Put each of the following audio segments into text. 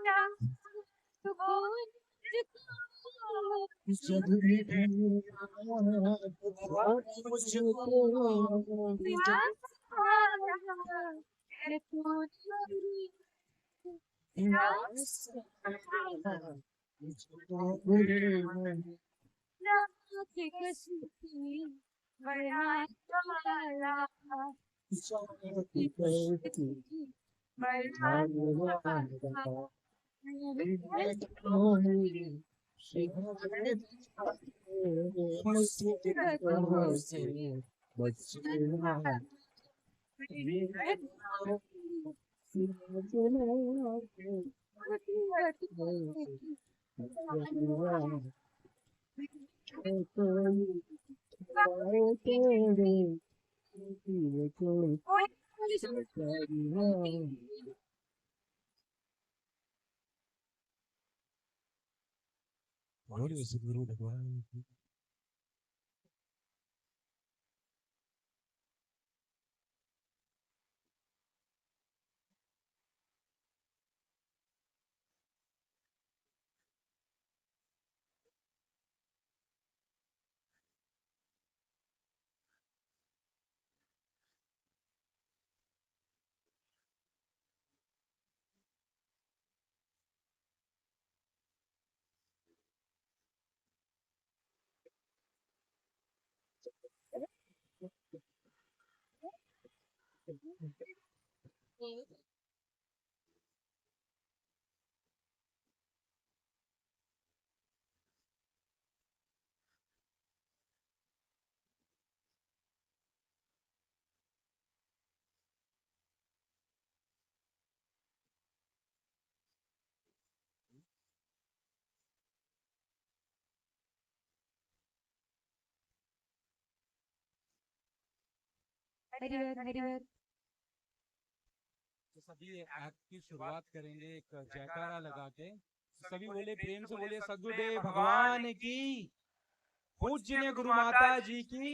जब बोलिए सदगुरु भगवान की। तो सभी एक्ट की शुरुआत करेंगे एक जयकारा लगा के। सभी बोले, प्रेम से बोले, सदगुरुदेव भगवान की, पूज्य गुरु माता जी की,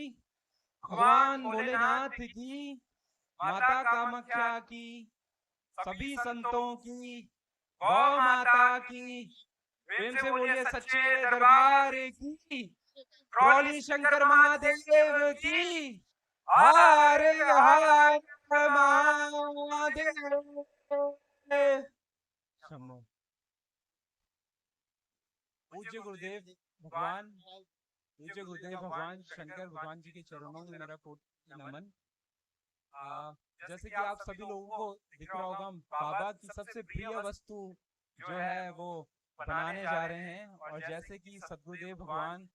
भगवान भोलेनाथ की, माता कामाख्या की, सभी संतों की, गौ माता की, प्रेम से बोलिए सच्चे दरबार की, ट्रॉली शंकर महादेव की, हर हर महादेव। शंभो। पूज्य गुरुदेव भगवान, पूज्य गुरुदेव भगवान शंकर भगवान जी के चरणों में मेरा कोट नमन। जैसे कि आप सभी लोगों को दिख रहा होगा, बाबा की सबसे प्रिय वस्तु जो है वो बनाने जा रहे हैं। और जैसे कि सदगुरुदेव भगवान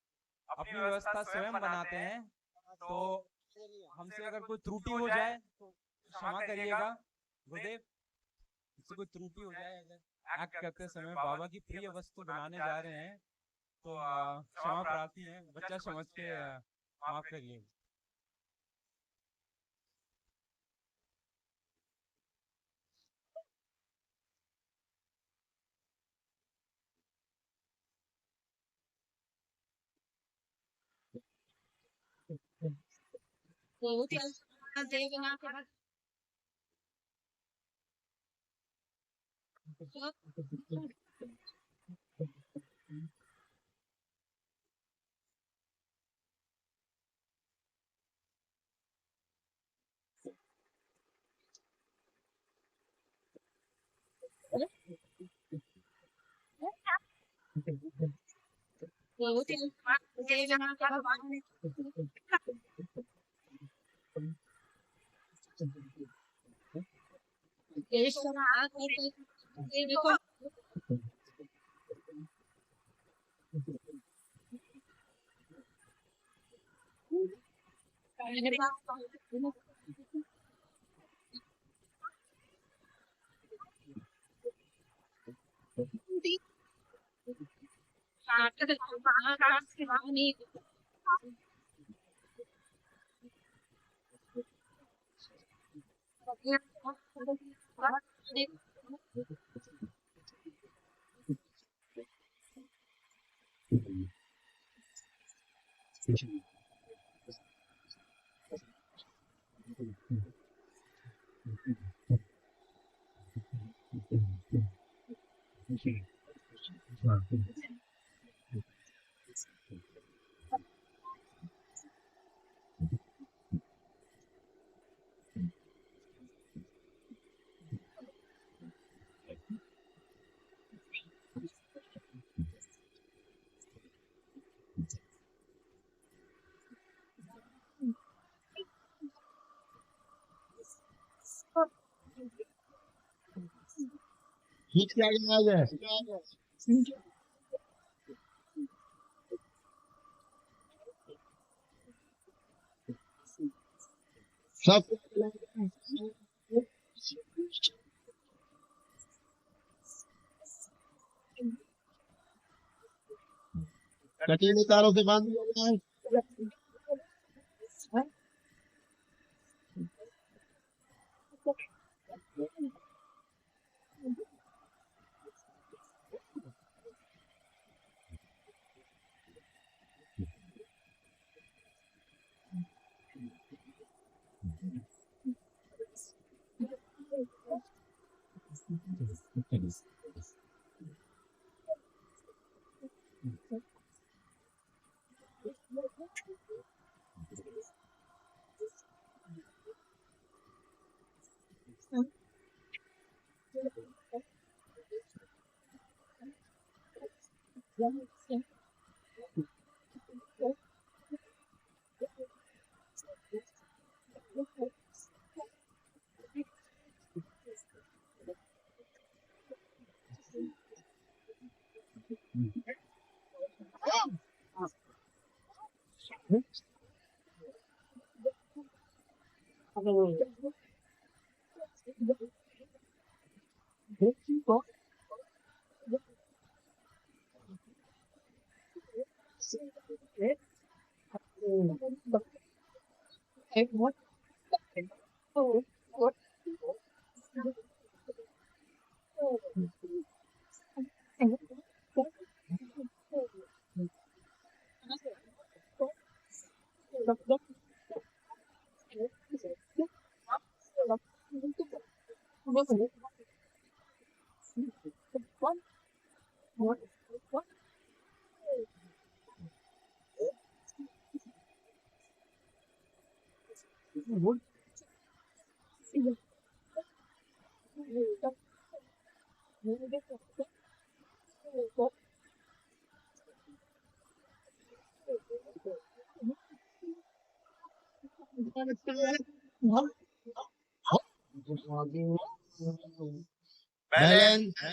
अपनी व्यवस्था स्वयं बनाते हैं, तो हमसे अगर कोई त्रुटि हो जाए तो क्षमा करिएगा गुरुदेव। इससे कोई त्रुटि हो जाए अगर एक्ट करते समय, बाबा की प्रिय वस्तु बनाने जा रहे हैं, तो क्षमा प्रार्थी है, बच्चा समझ के माफ करिए। हिट क्या आवाज है सब कटीले तारों से बांध दिया गया है बैलेंस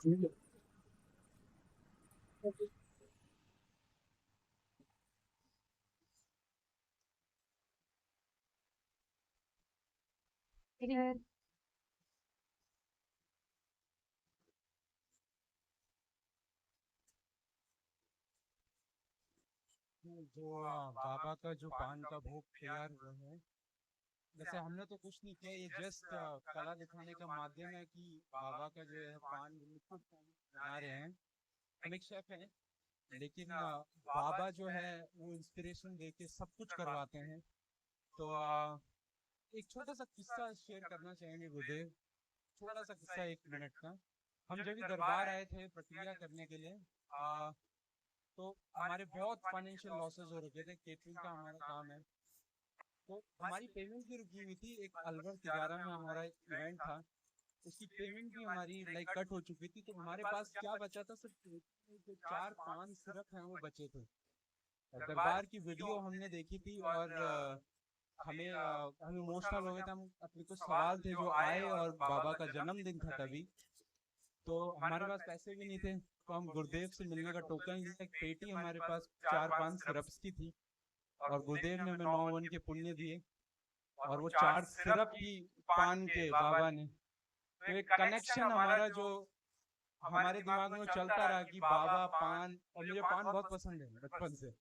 जो बाबा का जो पान का भोग तैयार हुआ है, जैसे हमने तो कुछ नहीं किया, ये जस्ट कला दिखाने का माध्यम है कि बाबा का जो है पान बिल्कुल बना रहे हैं। हम एक शेफ हैं, लेकिन बाबा जो है वो इंस्पिरेशन दे के सब कुछ करवाते हैं। तो एक छोटा सा किस्सा शेयर करना चाहेंगे गुरुदेव, छोटा सा किस्सा 1 मिनट का। हम जब भी दरबार आए थे प्रक्रिया करने के लिए, तो हमारे बहुत फाइनेंशियल लॉसेस हो रखे थे, केटरिंग का हमारा काम है। तो हमारी पेमेंट भी रुकी हुई थी, एक अलवर तिजारा में हमारा एक इवेंट था, उसकी पेमेंट भी हमारी लाइक कट हो चुकी थी। तो हमारे पास क्या बचा था, सिर्फ जो 4-5 सिरप हैं वो बचे थे। दरबार की वीडियो हमने देखी थी और हम इमोशनल हो गए थे। हम अपने कुछ सवाल थे जो आए, और बाबा का जन्मदिन था तभी, तो हमारे पास पैसे भी नहीं थे। तो हम गुरुदेव से मिलने का टोकन लिया, एक पेटी हमारे पास 4-5 सिरप्स की थी, और गुरुदेव ने हमें 9 वन के पुण्य दिए, और वो 4 सिरप ही पान के बाबा ने। तो एक कनेक्शन हमारा जो हमारे दिमाग में चलता रहा कि बाबा पान, और मुझे पान बहुत पसंद है बचपन से,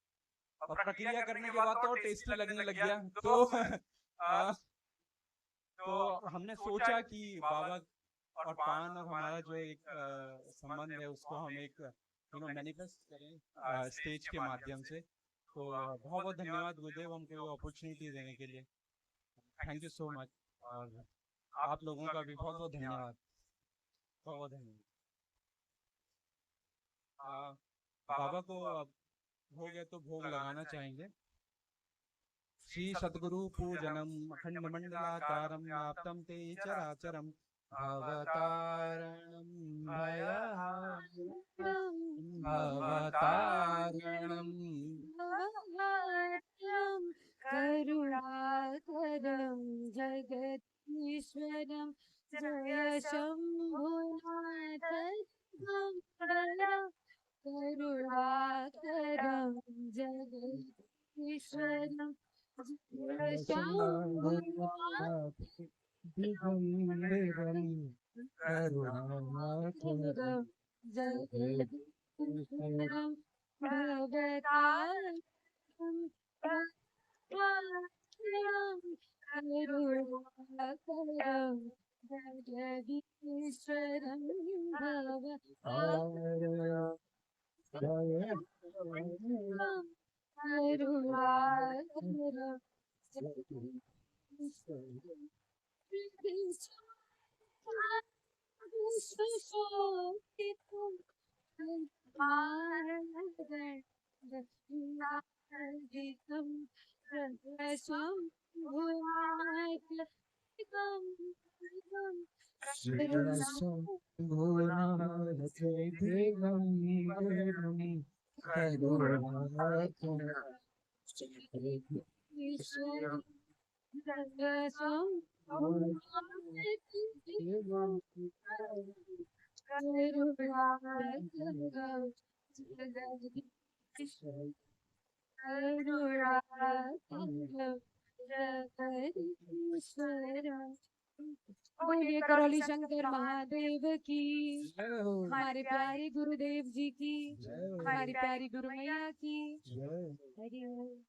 और प्रक्रिया करने के बाद तो टेस्टी लगने लग गया। तो आ, तो हमने सोचा कि बाबा और पान और हमारा जो एक संबंध है उसको हम एक मैनिफेस्ट करें स्टेज के माध्यम से। तो बहुत बहुत धन्यवाद गुरुदेव हमको ये अपॉर्चुनिटी देने के लिए। थैंक यू सो मच, और आप लोगों का भी बहुत बहुत धन्यवाद, बहुत बहुत धन्यवाद। बाबा को अब हो गया तो भोग लगाना चाहेंगे। श्री सद्गुरु पूजनम अखंड मंडलाकारं व्याप्तं ते चराचरं भवतारणं भवतारणं करुणाकरं जगदीश्वरं जय शम्भुनाथं करुणाकरं जगदीश्वरं जय शम्भुनाथं दिगंबरं करुणाकरं जगदीश्वरं भवतारं करुणाकरं जगदीश्वरं भवतारं करुणाकरं दिगंबरं करुणाकरं बोलिए करौली शंकर महादेव की, हमारे प्यारे गुरुदेव जी की, हमारी प्यारी गुरु मैया की। हरि ओम।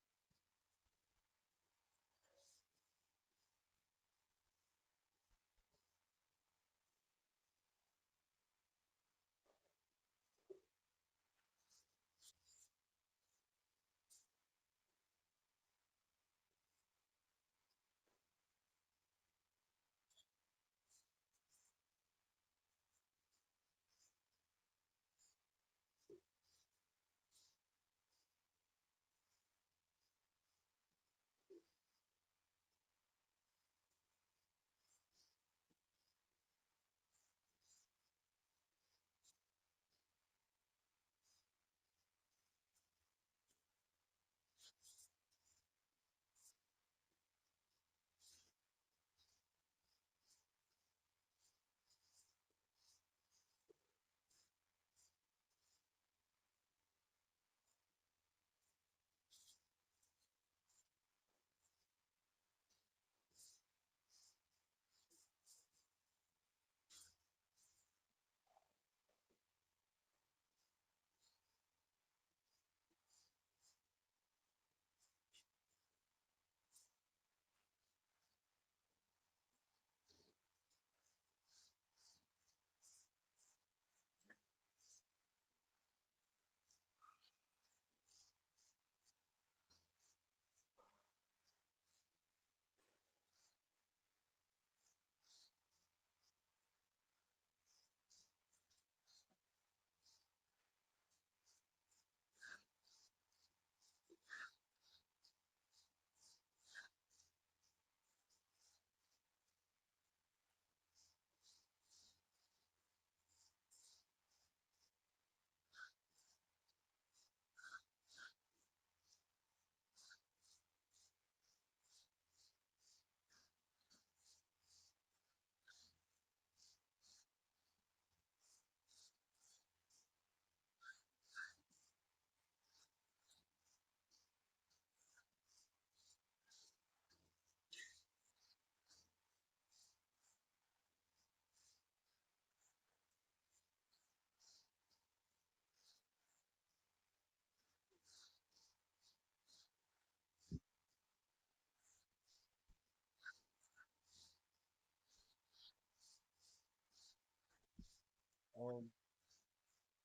ओम।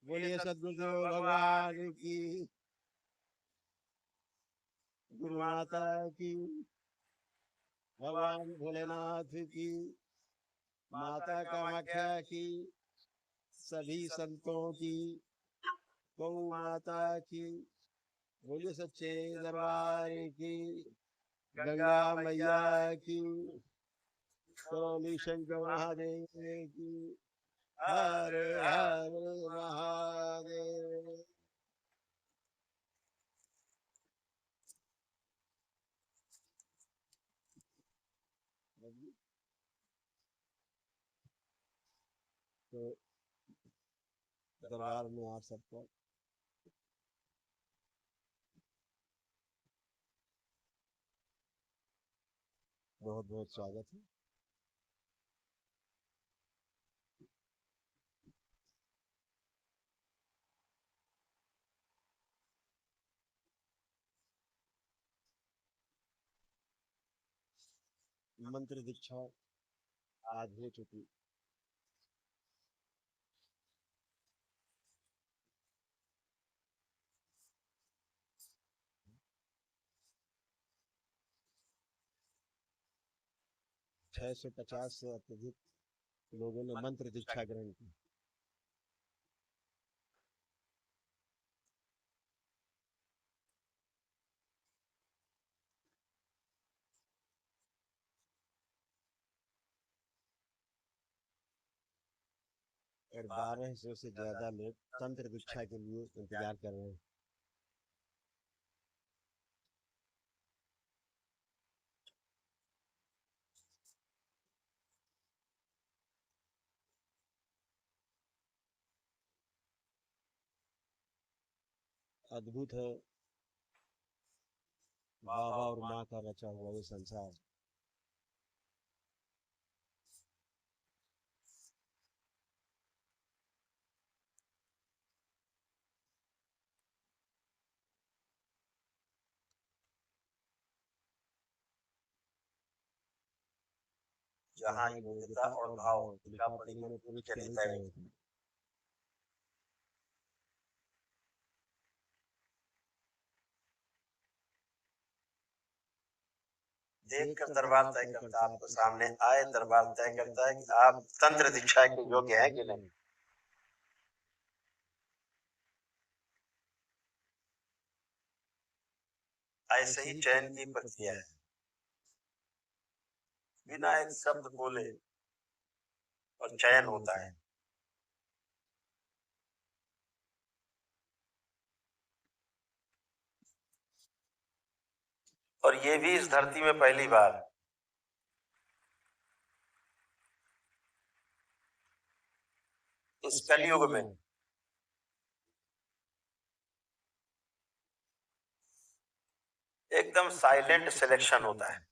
बोलिए सद्गुरुदेव भगवान की, गुरु माता की, भगवान भोलेनाथ की, माता कामाख्या की, सभी संतों की, गौ माता की, बोलिए सच्चे दरबार की, गंगा मैया की, शंकर महादेव की, हर हर महादेव। तो दरबार में आप सबको बहुत बहुत स्वागत है। मंत्र दीक्षा आज हो चुकी। छह 650 से अत्यधिक लोगों ने मंत्र दीक्षा ग्रहण की। और 1200 से ज्यादा लोग तंत्र दीक्षा के लिए इंतजार कर रहे हैं। अद्भुत है बाबा और माँ का रचा हुआ ये संसार। जहाँ योग्यता और भाव लिखा पढ़ी में पुरुष के नहीं तय होती। देख कर दरबार तय करता है, आपको सामने आए दरबार तय करता है कि आप तंत्र दीक्षा के योग्य हैं कि नहीं। ऐसे ही चयन की प्रक्रिया है, बिना एक शब्द बोले और चयन होता है। और ये भी इस धरती में पहली बार। इस कलयुग में एकदम साइलेंट सिलेक्शन होता है।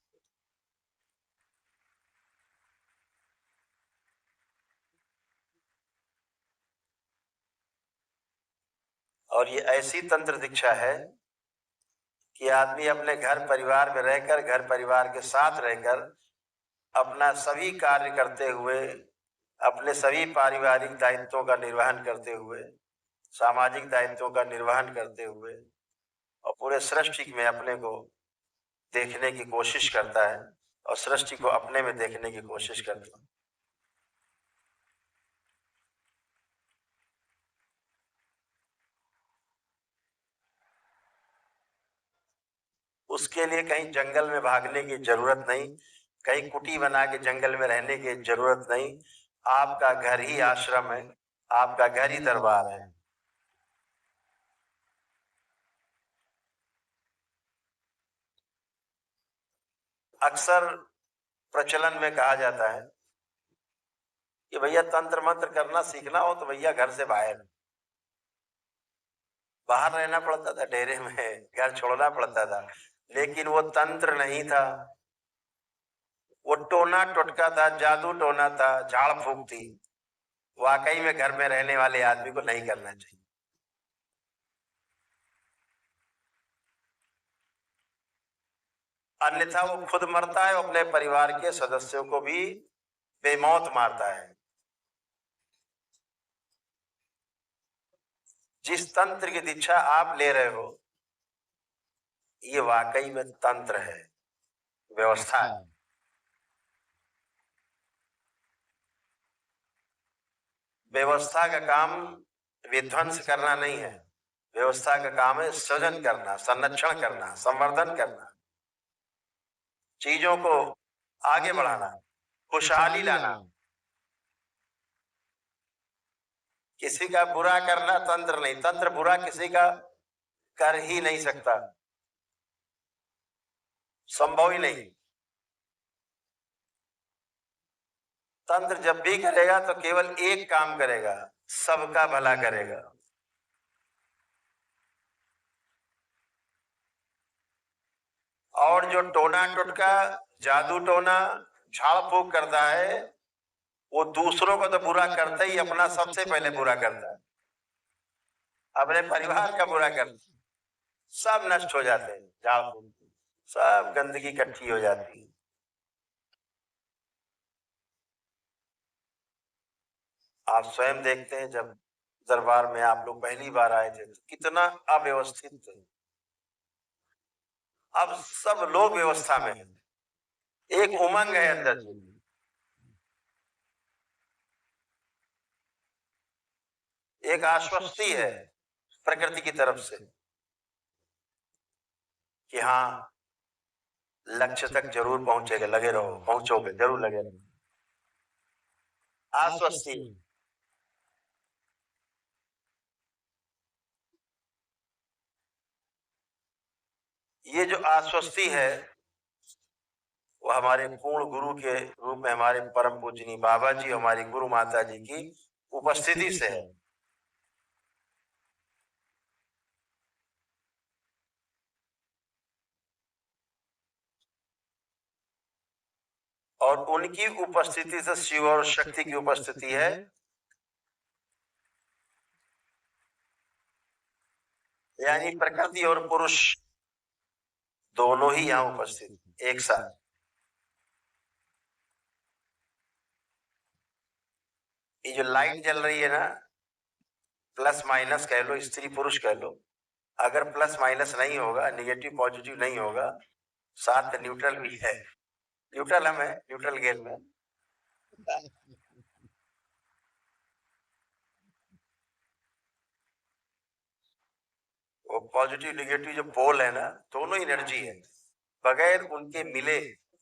और ये ऐसी तंत्र दीक्षा है कि आदमी अपने घर परिवार में रहकर, घर परिवार के साथ रहकर अपना सभी कार्य करते हुए, अपने सभी पारिवारिक दायित्वों का निर्वहन करते हुए, सामाजिक दायित्वों का निर्वहन करते हुए और पूरे सृष्टि में अपने को देखने की कोशिश करता है और सृष्टि को अपने में देखने की कोशिश करता है। उसके लिए कहीं जंगल में भागने की जरूरत नहीं, कहीं कुटी बना के जंगल में रहने की जरूरत नहीं। आपका घर ही आश्रम है, आपका घर ही दरबार है। अक्सर प्रचलन में कहा जाता है कि भैया तंत्र मंत्र करना सीखना हो तो भैया घर से बाहर रहना पड़ता था, डेरे में घर छोड़ना पड़ता था। लेकिन वो तंत्र नहीं था, वो टोना टोटका था, जादू टोना था, झाड़ फूक थी। वाकई में घर में रहने वाले आदमी को नहीं करना चाहिए। अन्यथा वो खुद मरता है, अपने परिवार के सदस्यों को भी बेमौत मारता है। जिस तंत्र की दीक्षा आप ले रहे हो ये वाकई में तंत्र है, व्यवस्था है। व्यवस्था का काम विध्वंस करना नहीं है, व्यवस्था का काम है सृजन करना, संरक्षण करना, संवर्धन करना, चीजों को आगे बढ़ाना, खुशहाली लाना। किसी का बुरा करना तंत्र नहीं, तंत्र बुरा किसी का कर ही नहीं सकता, संभव ही नहीं। तंत्र जब भी करेगा तो केवल एक काम करेगा, सबका भला करेगा। और जो टोना टुटका, जादू टोना, झाड़ फूक करता है वो दूसरों को तो बुरा करता ही, अपना सबसे पहले बुरा करता है, अपने परिवार का बुरा करता, सब नष्ट हो जाते हैं, झाड़ फूक सब गंदगी इकट्ठी हो जाती है। आप स्वयं देखते हैं जब दरबार में आप लोग पहली बार आए थे तो कितना अव्यवस्थित थे, अब सब लोग व्यवस्था में हैं, एक उमंग है अंदर से। एक आश्वस्ति है प्रकृति की तरफ से कि हाँ लक्ष्य तक जरूर पहुंचेगा, लगे रहो, पहुंचोगे जरूर, लगे रहो, आश्वस्ति। ये जो आश्वस्ति है वो हमारे पूर्ण गुरु के रूप में हमारे परम पूजनीय बाबा जी, हमारी गुरु माता जी की उपस्थिति से है। और उनकी उपस्थिति से शिव और शक्ति की उपस्थिति है। यानी प्रकृति और पुरुष दोनों ही यहाँ उपस्थित एक साथ। ये जो लाइट जल रही है ना, प्लस माइनस कह लो, स्त्री पुरुष कह लो, अगर प्लस माइनस नहीं होगा, निगेटिव पॉजिटिव नहीं होगा, साथ न्यूट्रल भी है, न्यूट्रल हम है, न्यूट्रल गेम में। वो पॉजिटिव निगेटिव जो पोल है ना, दोनों एनर्जी है, बगैर उनके मिले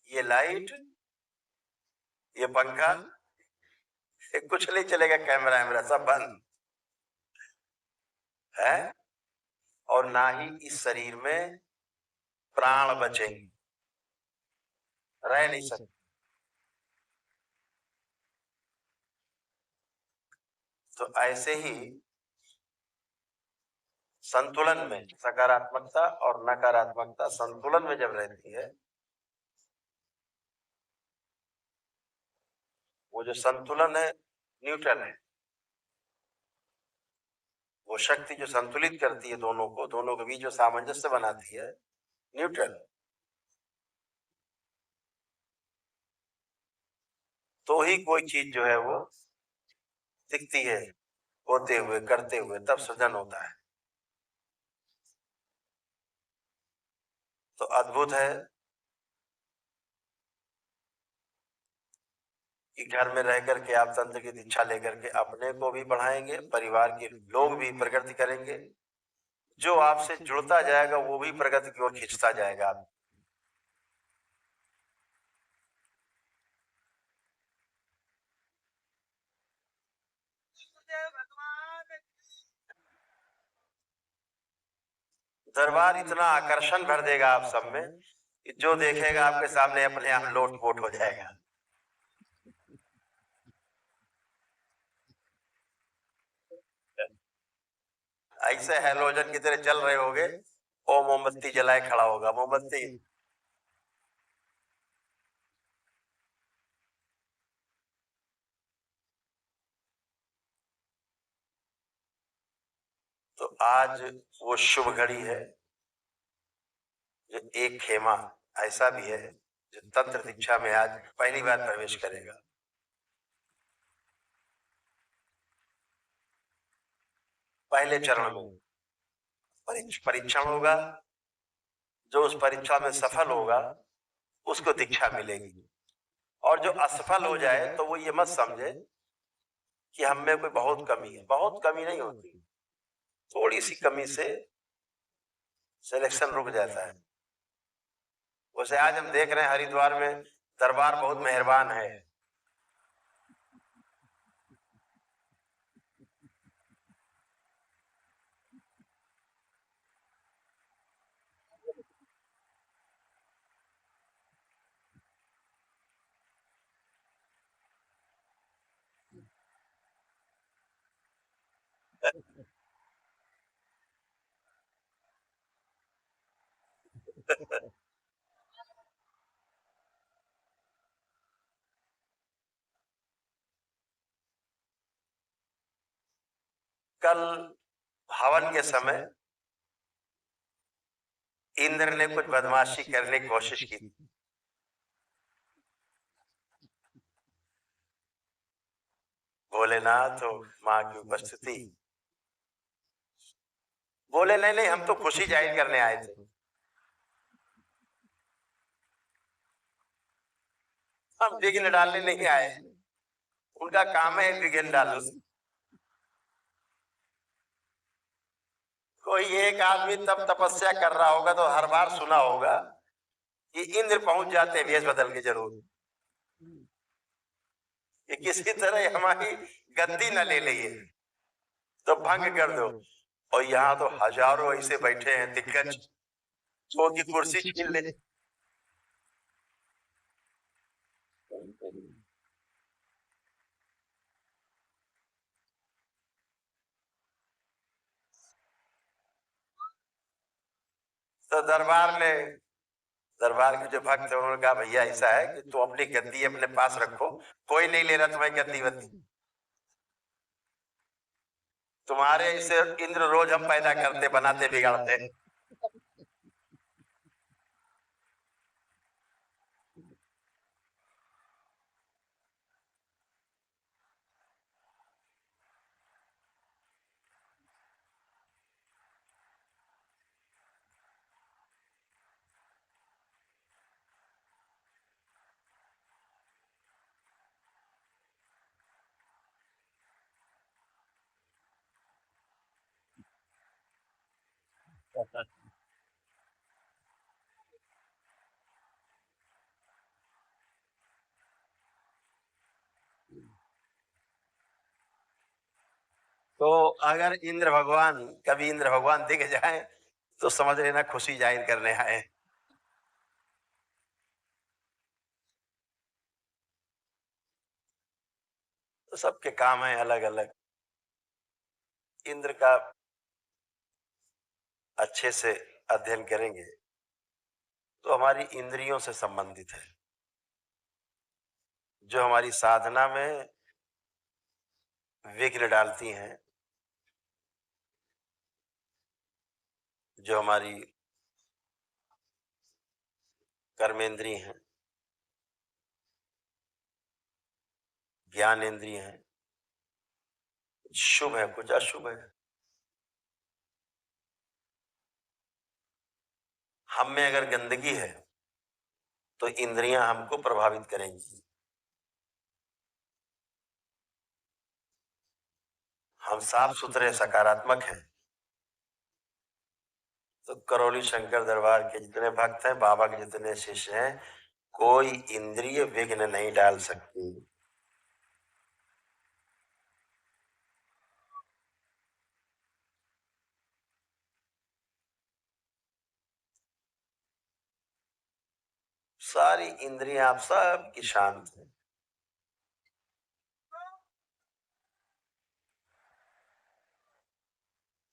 ये लाइट, ये पंखा, कुछ नहीं चलेगा, कैमरा मेरा सब बंद है। और ना ही इस शरीर में प्राण बचेंगे, रह नहीं सकते। तो ऐसे ही संतुलन में सकारात्मकता और नकारात्मकता संतुलन में जब रहती है, वो जो संतुलन है न्यूट्रल है, वो शक्ति जो संतुलित करती है दोनों को, दोनों के बीच जो सामंजस्य बनाती है, न्यूट्रल। तो ही कोई चीज जो है वो दिखती है, होते हुए, करते हुए, तब सृजन होता है। तो अद्भुत है कि घर में रह करके आप तंत्र की दीक्षा लेकर के अपने को भी बढ़ाएंगे, परिवार के लोग भी प्रगति करेंगे, जो आपसे जुड़ता जाएगा वो भी प्रगति की ओर खींचता जाएगा। आप दरबार इतना आकर्षण भर देगा आप सब में कि जो देखेगा आपके सामने अपने आप लोटपोट हो जाएगा। ऐसे हैलोजन की तरह चल रहे होगे, ओ मोमबत्ती जलाए खड़ा होगा, मोमबत्ती। तो आज वो शुभ घड़ी है, जो एक खेमा ऐसा भी है जो तंत्र दीक्षा में आज पहली बार प्रवेश करेगा। पहले चरण में परीक्षण होगा, जो उस परीक्षा में सफल होगा उसको दीक्षा मिलेगी, और जो असफल हो जाए तो वो ये मत समझे कि हम में कोई बहुत कमी है। बहुत कमी नहीं होती, थोड़ी सी कमी से सिलेक्शन रुक जाता है। वैसे आज हम देख रहे हैं हरिद्वार में दरबार बहुत मेहरबान है। कल हवन के समय इंद्र ने कुछ बदमाशी करने की कोशिश की। भोलेनाथ और मां की उपस्थिति, बोले नहीं नहीं, हम तो खुशी जाहिर करने आए थे, हम विघ्न डालने नहीं आए। उनका काम है विघ्न डालना। कोई एक आदमी तब तपस्या कर रहा होगा तो हर बार सुना होगा कि इंद्र पहुंच जाते हैं वेश बदल के जरूर, कि किसी तरह हमारी गद्दी न ले लिए तो भंग कर दो। और यहाँ तो हजारों ऐसे बैठे हैं दिग्गज जो की कुर्सी छीन ले। तो दरबार के जो भक्त हैं उन्होंने कहा भैया ऐसा है कि तू अपनी गद्दी अपने पास रखो, कोई नहीं ले रहा तुम्हारी गद्दी वद्दी, तुम्हारे इसे इंद्र रोज हम पैदा करते बनाते बिगाड़ते। तो अगर कभी इंद्र भगवान दिख जाए तो समझ लेना खुशी जाहिर करने आए। तो सबके काम है अलग अलग। इंद्र का अच्छे से अध्ययन करेंगे तो हमारी इंद्रियों से संबंधित है, जो हमारी साधना में विघ्न डालती हैं, जो हमारी कर्मेंद्रिय हैं, ज्ञानेंद्रिय हैं, शुभ है कुछ अशुभ है। हम में अगर गंदगी है तो इंद्रियां हमको प्रभावित करेंगी। हम साफ सुथरे सकारात्मक हैं तो करौली शंकर दरबार के जितने भक्त हैं, बाबा के जितने शिष्य हैं, कोई इंद्रिय विघ्न नहीं डाल सकती। सारी इंद्रियां आप सब की शांत है।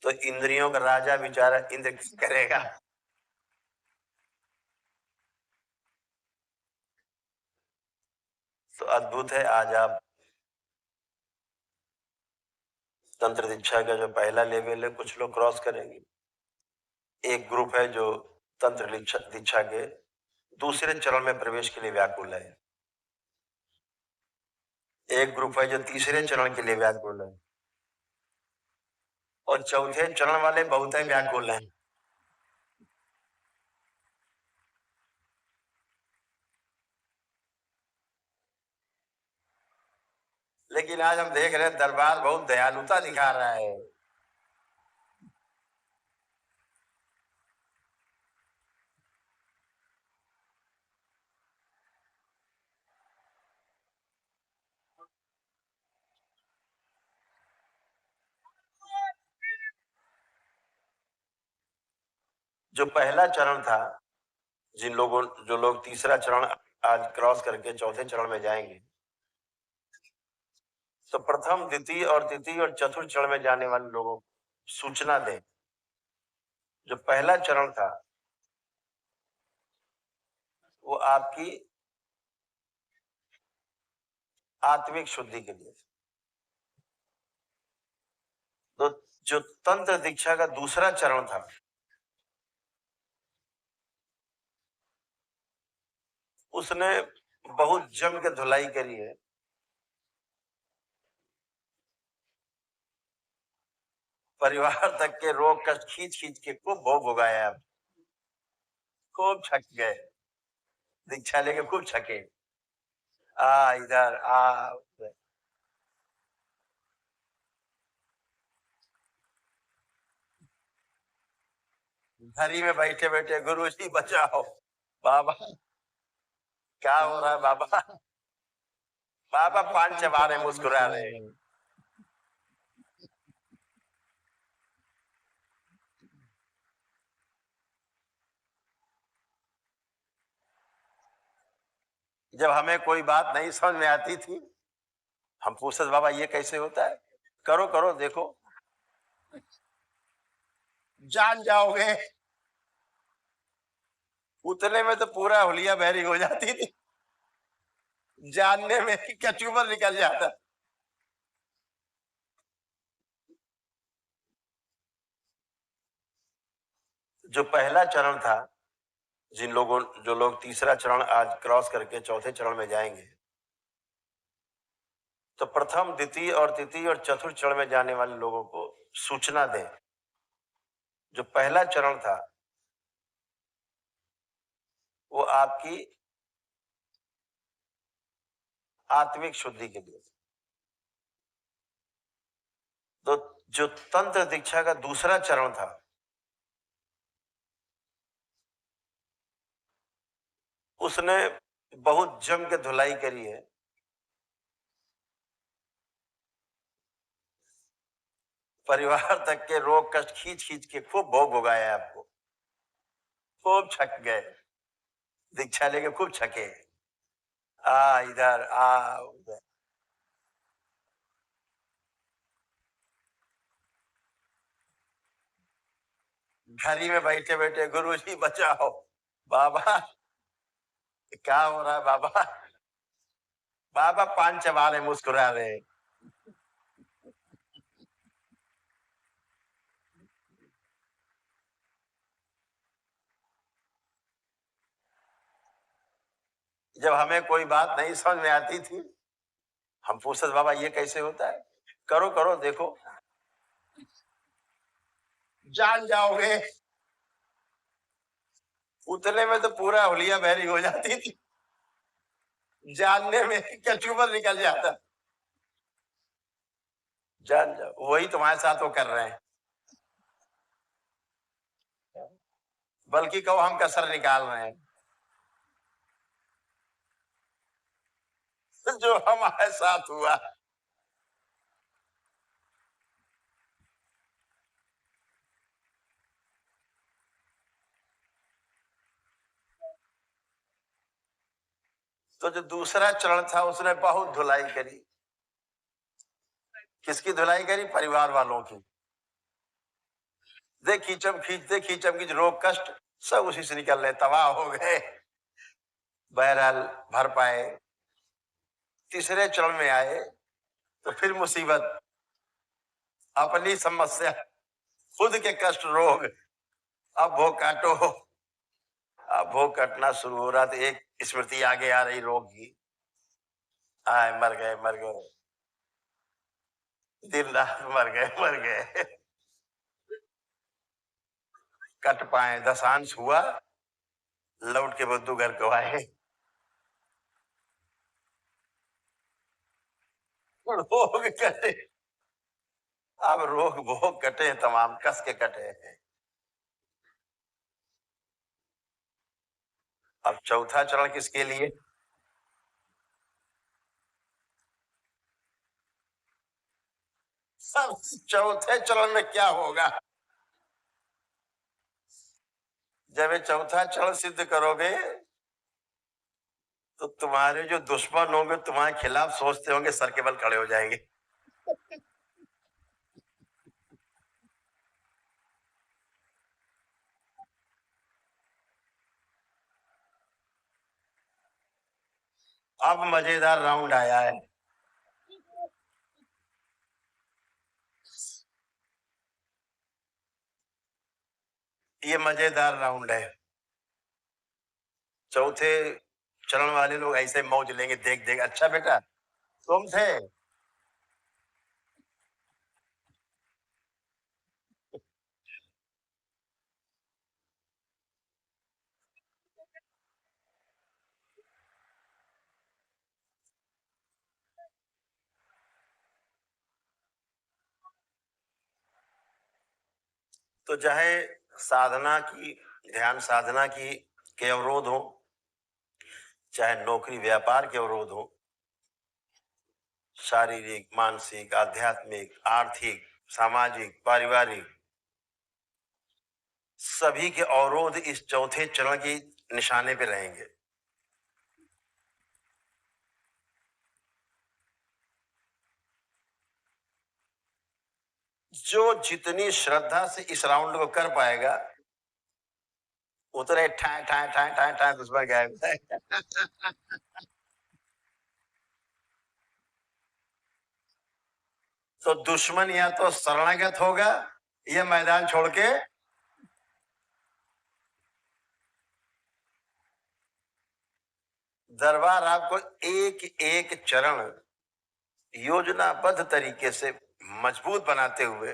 तो इंद्रियों का राजा बेचारा इंद्र करेगा। तो अद्भुत है। आज आप तंत्र दीक्षा का जो पहला लेवल है, कुछ लोग क्रॉस करेंगे। एक ग्रुप है जो तंत्र दीक्षा के दूसरे चरण में प्रवेश के लिए व्याकुल है। एक ग्रुप है जो तीसरे चरण के लिए व्याकुल है। और चौथे चरण वाले बहुत ही व्याकुल हैं। लेकिन आज हम देख रहे हैं दरबार बहुत दयालुता दिखा रहा है। जो पहला चरण था, जो लोग तीसरा चरण आज क्रॉस करके चौथे चरण में जाएंगे, तो प्रथम द्वितीय और तृतीय और चतुर्थ चरण में जाने वाले लोगों को सूचना दें। जो पहला चरण था वो आपकी आत्मिक शुद्धि के लिए। तो जो तंत्र दीक्षा का दूसरा चरण था उसने बहुत जम के धुलाई करी है। परिवार तक के रोग कष्ट खींच खींच के खूब भोग भोगाया, खूब छक गए, दीक्षा लेके खूब छके, इधर उधर। घरी में बैठे बैठे गुरु जी बचाओ, बाबा क्या हो रहा है बाबा, बाबा पान चबा रहे मुस्कुरा रहे। जब हमें कोई बात नहीं समझ में आती थी हम पूछते बाबा ये कैसे होता है, करो करो देखो, जान जाओगे। उतने में तो पूरा हुलिया बहरी हो जाती थी, जानने में कचूबर निकल जाता। जो पहला चरण था, जो लोग तीसरा चरण आज क्रॉस करके चौथे चरण में जाएंगे, तो प्रथम द्वितीय और तृतीय और चतुर्थ चरण में जाने वाले लोगों को सूचना दें। जो पहला चरण था वो आपकी आत्मिक शुद्धि के लिए। तो जो तंत्र दीक्षा का दूसरा चरण था उसने बहुत जम के धुलाई करी है। परिवार तक के रोग कष्ट खींच खींच के खूब भोग भोगाया, आपको खूब छक गए, दीक्षा लेके खूब छके, इधर उधर। घरी में बैठे बैठे गुरु जी बचाओ, बाबा क्या हो रहा है बाबा, बाबा पान चबा रहे मुस्कुरा रहे। जब हमें कोई बात नहीं समझ में आती थी हम पूछते बाबा ये कैसे होता है, करो करो देखो, जान जाओगे। उतने में तो पूरा हुलिया बहरी हो जाती थी, जानने में कचूबर निकल जाता। जान जाओ, वही तुम्हारे साथ वो कर रहे हैं, बल्कि कहो हम कसर निकाल रहे हैं। जो हमारे साथ हुआ, तो जो दूसरा चरण था उसने बहुत धुलाई करी। किसकी धुलाई करी? परिवार वालों की। देख खींचम खींच रोग कष्ट सब उसी से निकल रहे, तबाह हो गए। बहरहाल भर पाए। तीसरे चरण में आए तो फिर मुसीबत, अपनी समस्या, खुद के कष्ट रोग, अब भोग काटो। अब भोग कटना शुरू हो रहा, तो एक स्मृति आगे आ रही रोग की, मर गए दिन रात मर गए। कट पाए। दशांश हुआ, लौट के बुद्धू घर को आए। रोग कटे, अब रोग भोग कटे, तमाम कस के कटे हैं। अब चौथा चरण किसके लिए? सब चौथे चरण में क्या होगा? जब ये चौथा चरण सिद्ध करोगे तो तुम्हारे जो दुश्मन होंगे तुम्हारे खिलाफ सोचते होंगे, सर के बल खड़े हो जाएंगे। अब मजेदार राउंड आया है। ये मजेदार राउंड है। चौथे चरण वाले लोग ऐसे मौज लेंगे, देख देख, अच्छा बेटा तुम थे। तो चाहे साधना की, ध्यान साधना की के अवरोध हो, चाहे नौकरी व्यापार के अवरोध हो, शारीरिक, मानसिक, आध्यात्मिक, आर्थिक, सामाजिक, पारिवारिक, सभी के अवरोध इस चौथे चरण की निशाने पे रहेंगे। जो जितनी श्रद्धा से इस राउंड को कर पाएगा उतने ठाए ठाए ठाए ठाए ठाए दुश्मन गायब है। तो दुश्मन या तो शरणागत होगा या मैदान छोड़ के दरबार आपको एक एक चरण योजनाबद्ध तरीके से मजबूत बनाते हुए,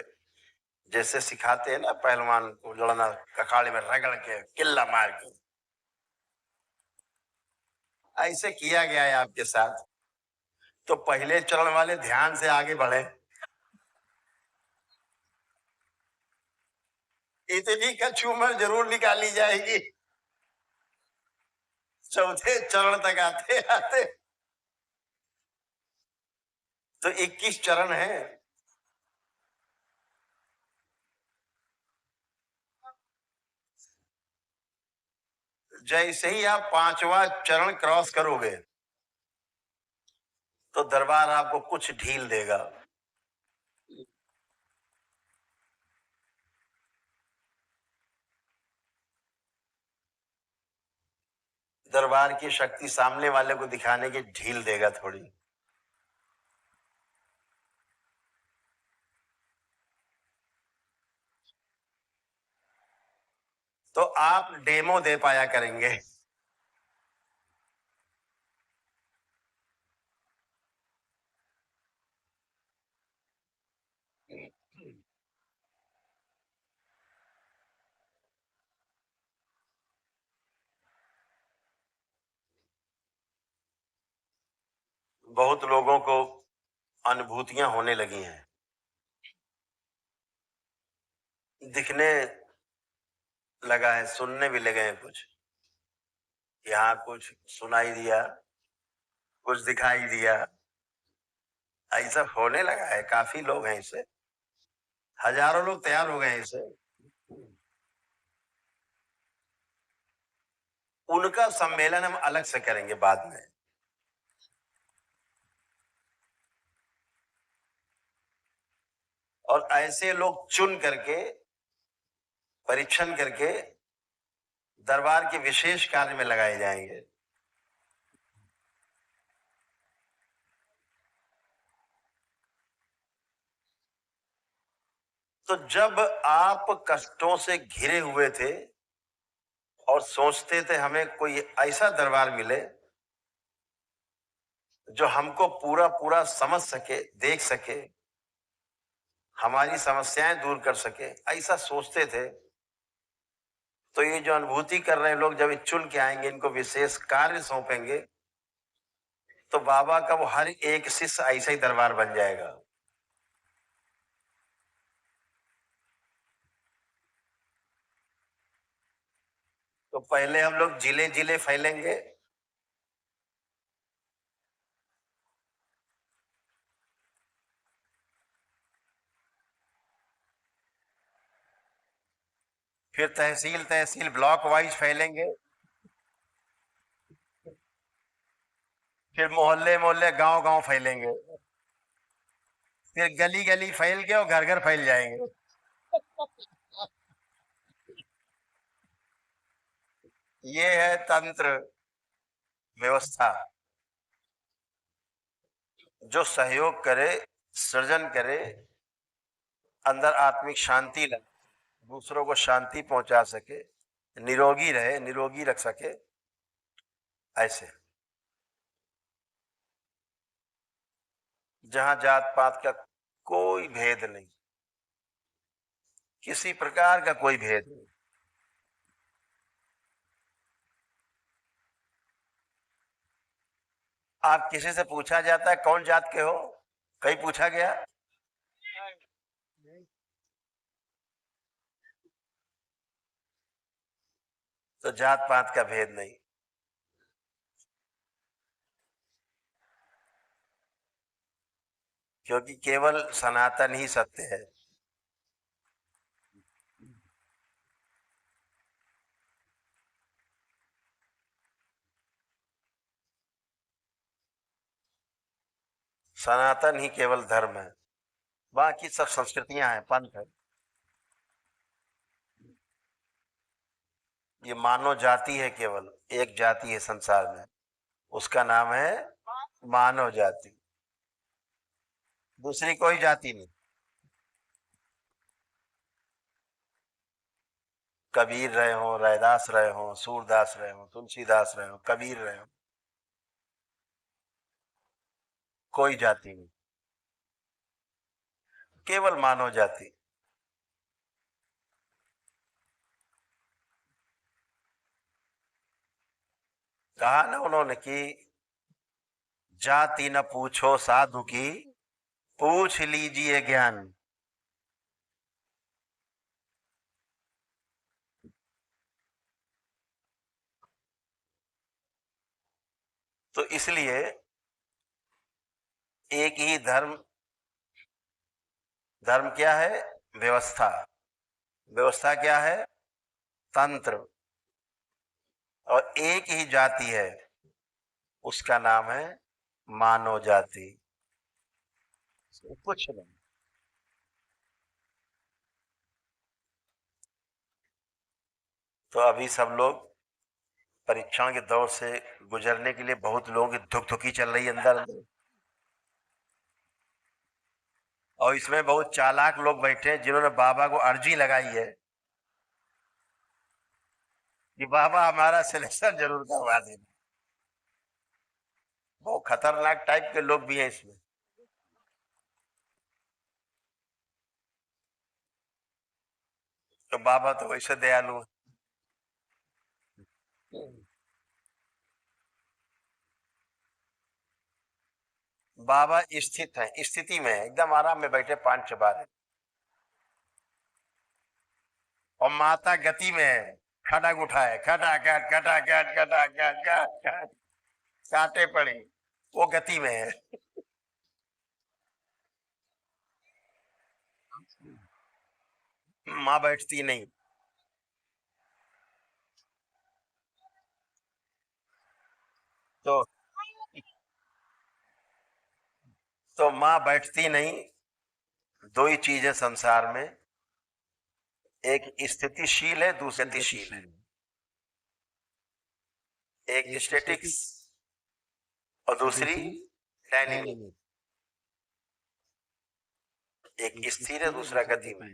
जैसे सिखाते हैं ना पहलवान को लड़ना, अखाड़े में रगड़ के किल्ला मार के, ऐसे किया गया है आपके साथ। तो पहले चरण वाले ध्यान से आगे बढ़े। इतनी कचूमर जरूर निकाली जाएगी चौथे चरण तक आते आते। तो 21 चरण है। जैसे ही आप 5वां चरण क्रॉस करोगे तो दरबार आपको कुछ ढील देगा। दरबार की शक्ति सामने वाले को दिखाने की ढील देगा थोड़ी। तो आप डेमो दे पाया करेंगे। बहुत लोगों को अनुभूतियां होने लगी हैं, दिखने लगा है, सुनने भी लगे हैं कुछ। यहाँ कुछ सुनाई दिया, कुछ दिखाई दिया, ऐसा होने लगा है। काफी लोग हैं इससे, हजारों लोग तैयार हो गए हैं इससे। उनका सम्मेलन हम अलग से करेंगे बाद में। और ऐसे लोग चुन करके, परीक्षण करके दरबार के विशेष कार्य में लगाए जाएंगे। तो जब आप कष्टों से घिरे हुए थे और सोचते थे हमें कोई ऐसा दरबार मिले जो हमको पूरा पूरा समझ सके, देख सके, हमारी समस्याएं दूर कर सके, ऐसा सोचते थे, तो ये जो अनुभूति कर रहे हैं लोग, जब ये चुन के आएंगे, इनको विशेष कार्य सौंपेंगे, तो बाबा का वो हर एक शिष्य ऐसा ही दरबार बन जाएगा। तो पहले हम लोग जिले जिले फैलेंगे, फिर तहसील तहसील ब्लॉक वाइज फैलेंगे, फिर मोहल्ले मोहल्ले गांव गांव फैलेंगे, फिर गली गली फैल के और घर घर फैल जाएंगे। ये है तंत्र व्यवस्था, जो सहयोग करे, सृजन करे, अंदर आत्मिक शांति लाए, दूसरों को शांति पहुंचा सके, निरोगी रहे, निरोगी रख सके, ऐसे। जहां जात पात का कोई भेद नहीं, किसी प्रकार का कोई भेद नहीं। आप किसी से पूछा जाता है कौन जात के हो, कहीं पूछा गया? तो जात पात का भेद नहीं, क्योंकि केवल सनातन ही सत्य है। सनातन ही केवल धर्म है, बाकी सब संस्कृतियां हैं, पंथ है। ये मानव जाति है, केवल एक जाति है संसार में, उसका नाम है मानव जाति, दूसरी कोई जाति नहीं। कबीर रहे हो, रैदास रहे हो, सूरदास रहे हो, तुलसीदास रहे हो, कबीर रहे हो, कोई जाति नहीं, केवल मानव जाति। कहा ना उन्होंने कि जाति न पूछो साधु की, पूछ लीजिए ज्ञान। तो इसलिए एक ही धर्म, धर्म क्या है? व्यवस्था। व्यवस्था क्या है? तंत्र। और एक ही जाति है, उसका नाम है मानव जाति, कुछ नहीं। तो अभी सब लोग परीक्षाओं के दौर से गुजरने के लिए बहुत लोगों की धुक-धुकी चल रही है अंदर अंदर, और इसमें बहुत चालाक लोग बैठे हैं जिन्होंने बाबा को अर्जी लगाई है कि बाबा हमारा सिलेक्शन जरूर करवा देना। बहुत खतरनाक टाइप के लोग भी हैं इसमें। तो बाबा तो वैसे दयालु है। बाबा स्थित है, स्थिति में है, एकदम आराम में बैठे, पांच चबा रहे, और माता गति में है, खड़ग उठाए, खटाखट खटाखट खटाखट खटाखट, कांटे पड़े, वो गति में है। माँ बैठती नहीं। तो माँ बैठती नहीं। दो ही चीज है संसार में, एक स्थितिशील है, दूसरी गतिशील है। एक स्टैटिक्स और दूसरी डायनेमिक। एक स्थिर है, दूसरा गति में।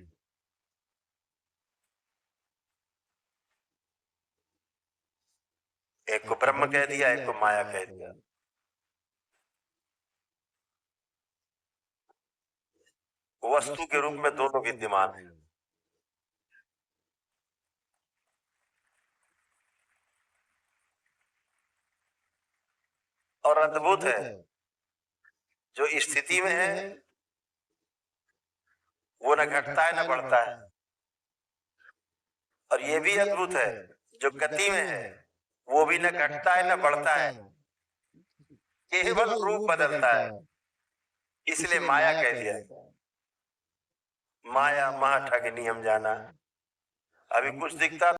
एक को ब्रह्म कह दिया, एक को माया कह दिया। वस्तु के रूप में दोनों विद्यमान है। और अद्भुत है। जो स्थिति में है वो न घटता है न बढ़ता है। और ये भी अद्भुत है, जो गति में है वो भी न घटता है न बढ़ता है, केवल रूप बदलता है। इसलिए माया कह दिया। माया महा ठगनी हम जाना। अभी कुछ दिखता